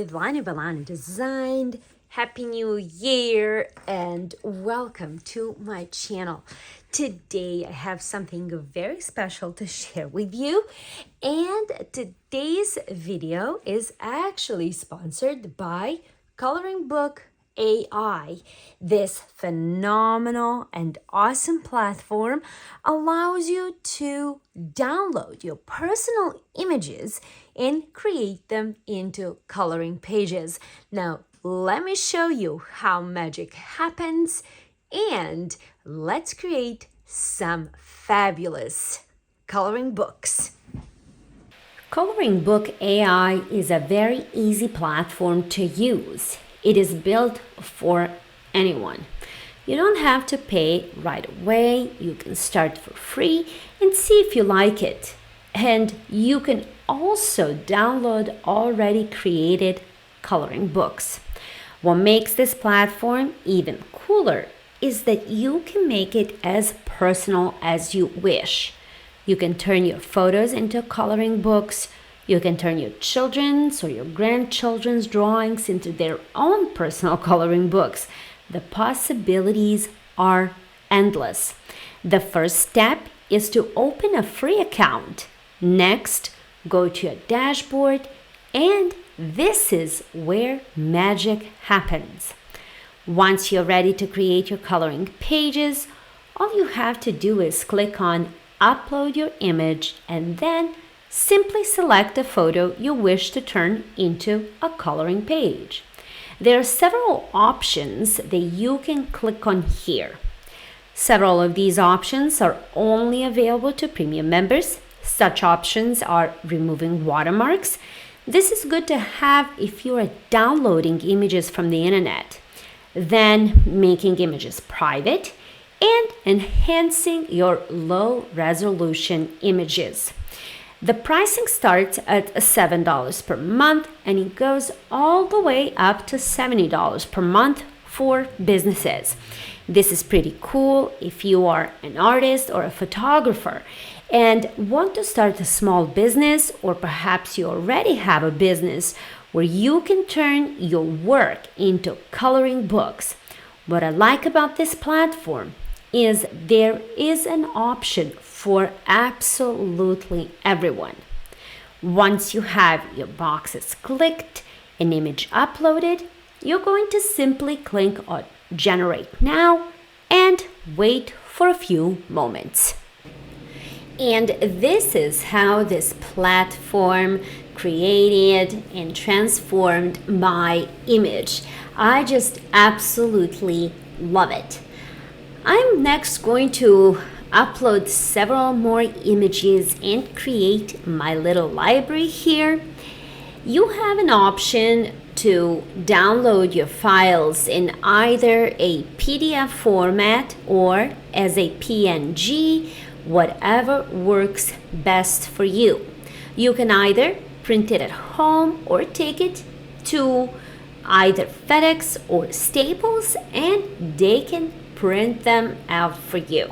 with Lani Balani Designed. Happy New Year and welcome to my channel. Today I have something very special to share with you, and today's video is actually sponsored by coloringbook.ai. This phenomenal and awesome platform allows you to download your personal images and create them into coloring pages. Now, let me show you how magic happens, and let's create some fabulous coloring books. Coloring Book AI is a very easy platform to use. It is built for anyone. You don't have to pay right away. You can start for free and see if you like it. And you can also download already created coloring books. What makes this platform even cooler is that you can make it as personal as you wish. You can turn your photos into coloring books. You can turn your children's or your grandchildren's drawings into their own personal coloring books. The possibilities are endless. The first step is to open a free account. Next, go to your dashboard, and this is where magic happens. Once you're ready to create your coloring pages, all you have to do is click on Upload your image and then simply select a photo you wish to turn into a coloring page. There are several options that you can click on here. Several of these options are only available to premium members. Such options are removing watermarks. This is good to have if you are downloading images from the internet, then making images private, and enhancing your low resolution images. The pricing starts at $7 per month and it goes all the way up to $70 per month for businesses. This is pretty cool if you are an artist or a photographer and want to start a small business, or perhaps you already have a business where you can turn your work into coloring books. What I like about this platform is there is an option for absolutely everyone. Once you have your boxes clicked, an image uploaded, you're going to simply click on Generate Now and wait for a few moments. And this is how this platform created and transformed my image. I just absolutely love it. I'm next going to upload several more images and create my little library here. You have an option to download your files in either a PDF format or as a PNG, whatever works best for you. You can either print it at home or take it to either FedEx or Staples and they can print them out for you.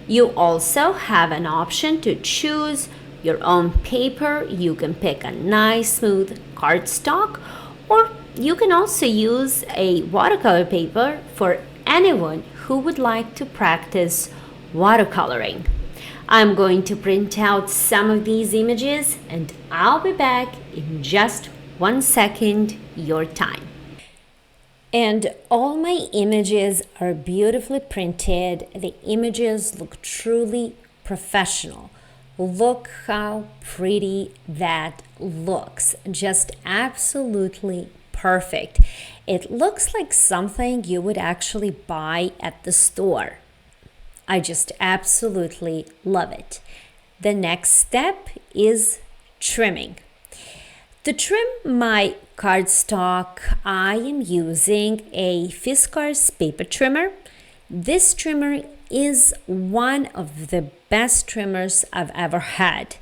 You also have an option to choose your own paper. You can pick a nice smooth cardstock, or you can also use a watercolor paper for anyone who would like to practice watercoloring. I'm going to print out some of these images and I'll be back in just 1 second your time. And all my images are beautifully printed. The images look truly professional. Look how pretty that looks. Just absolutely perfect. It looks like something you would actually buy at the store. I just absolutely love it. The next step is trimming. To trim my cardstock, I am using a Fiscars paper trimmer. This trimmer is one of the best trimmers I've ever had.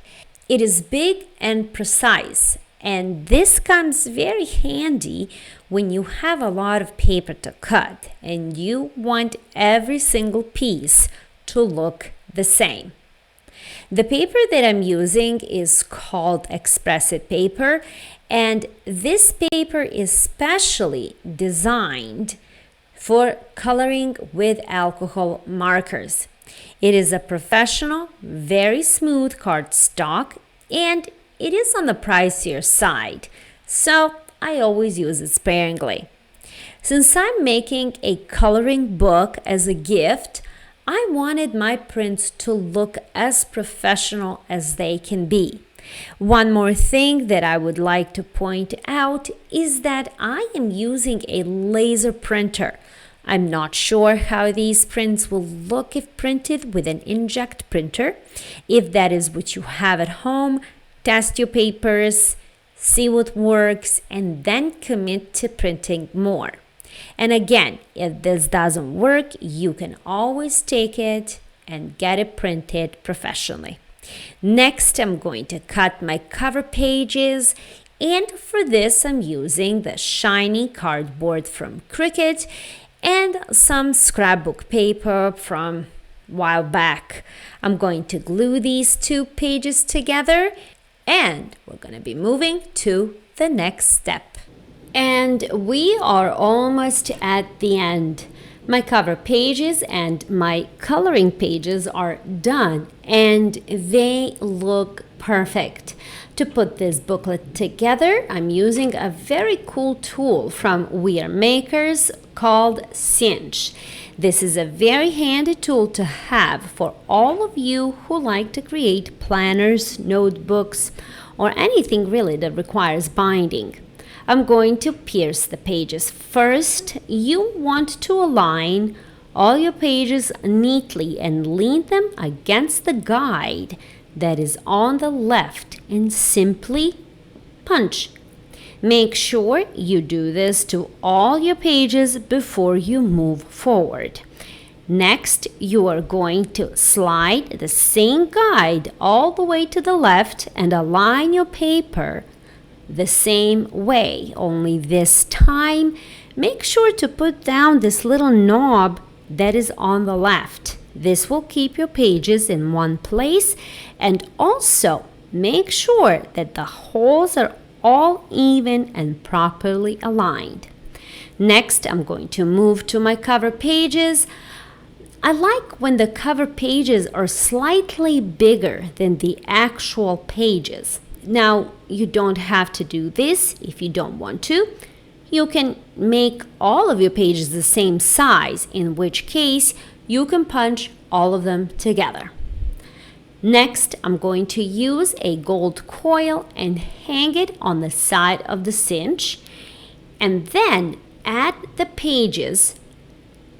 It is big and precise, and this comes very handy when you have a lot of paper to cut and you want every single piece to look the same. The paper that I'm using is called XPressIt Paper, And this paper is specially designed for coloring with alcohol markers. It is a professional, very smooth cardstock, and it is on the pricier side, so I always use it sparingly. Since I'm making a coloring book as a gift, I wanted my prints to look as professional as they can be. One more thing that I would like to point out is that I am using a laser printer. I'm not sure how these prints will look if printed with an inkjet printer. If that is what you have at home, test your papers, see what works, and then commit to printing more. And again, if this doesn't work, you can always take it and get it printed professionally. Next, I'm going to cut my cover pages, and for this, I'm using the shiny cardboard from Cricut and some scrapbook paper from a while back. I'm going to glue these two pages together, and we're going to be moving to the next step. And we are almost at the end. My cover pages and my coloring pages are done, and they look perfect. To put this booklet together, I'm using a very cool tool from WeRMakers called CINCH. This is a very handy tool to have for all of you who like to create planners, notebooks, or anything really that requires binding. I'm going to pierce the pages. First, you want to align all your pages neatly and lean them against the guide that is on the left and simply punch. Make sure you do this to all your pages before you move forward. Next, you are going to slide the same guide all the way to the left and align your paper the same way, only this time make sure to put down this little knob that is on the left. This will keep your pages in one place, and also make sure that the holes are all even and properly aligned. Next, I'm going to move to my cover pages. I like when the cover pages are slightly bigger than the actual pages. Now, you don't have to do this if you don't want to. You can make all of your pages the same size, in which case you can punch all of them together. Next, I'm going to use a gold coil and hang it on the side of the cinch, and then add the pages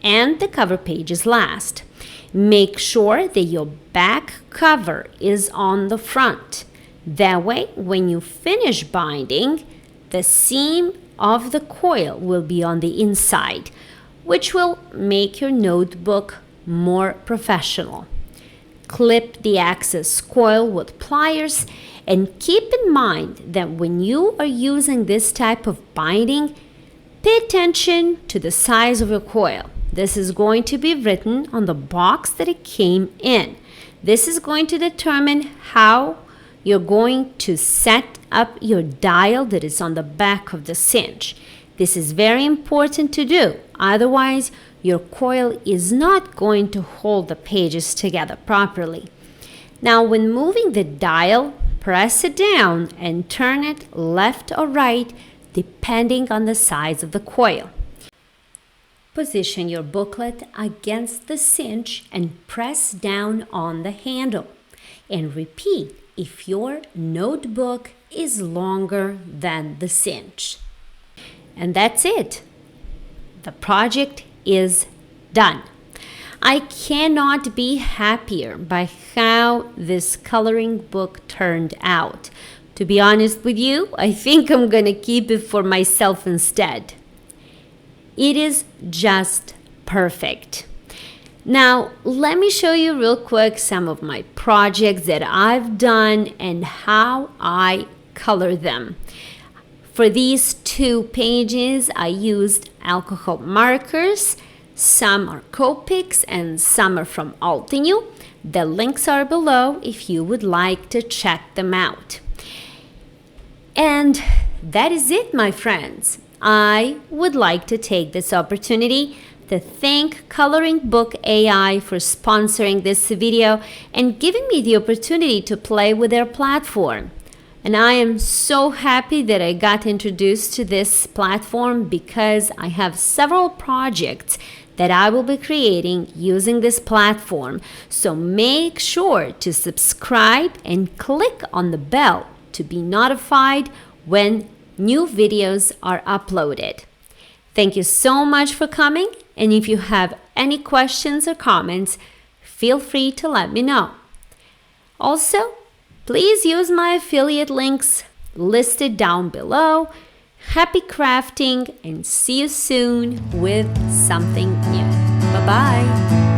and the cover pages last. Make sure that your back cover is on the front. That way, when you finish binding, the seam of the coil will be on the inside, which will make your notebook more professional. Clip the excess coil with pliers, and keep in mind that when you are using this type of binding, pay attention to the size of your coil. This is going to be written on the box that it came in. This is going to determine how you're going to set up your dial that is on the back of the cinch. This is very important to do, otherwise your coil is not going to hold the pages together properly. Now, when moving the dial, press it down and turn it left or right depending on the size of the coil. Position your booklet against the cinch and press down on the handle. And repeat if your notebook is longer than the cinch. And that's it. The project is done. I cannot be happier by how this coloring book turned out. To be honest with you, I think I'm gonna keep it for myself instead. It is just perfect. Now, let me show you real quick some of my projects that I've done and how I color them. For these two pages, I used alcohol markers. Some are Copics and some are from Altenew. The links are below if you would like to check them out. And that is it, my friends. I would like to take this opportunity to thank Coloring Book AI for sponsoring this video and giving me the opportunity to play with their platform. And I am so happy that I got introduced to this platform because I have several projects that I will be creating using this platform. So make sure to subscribe and click on the bell to be notified when new videos are uploaded. Thank you so much for coming, and if you have any questions or comments, feel free to let me know. Also, please use my affiliate links listed down below. Happy crafting and see you soon with something new. Bye-bye.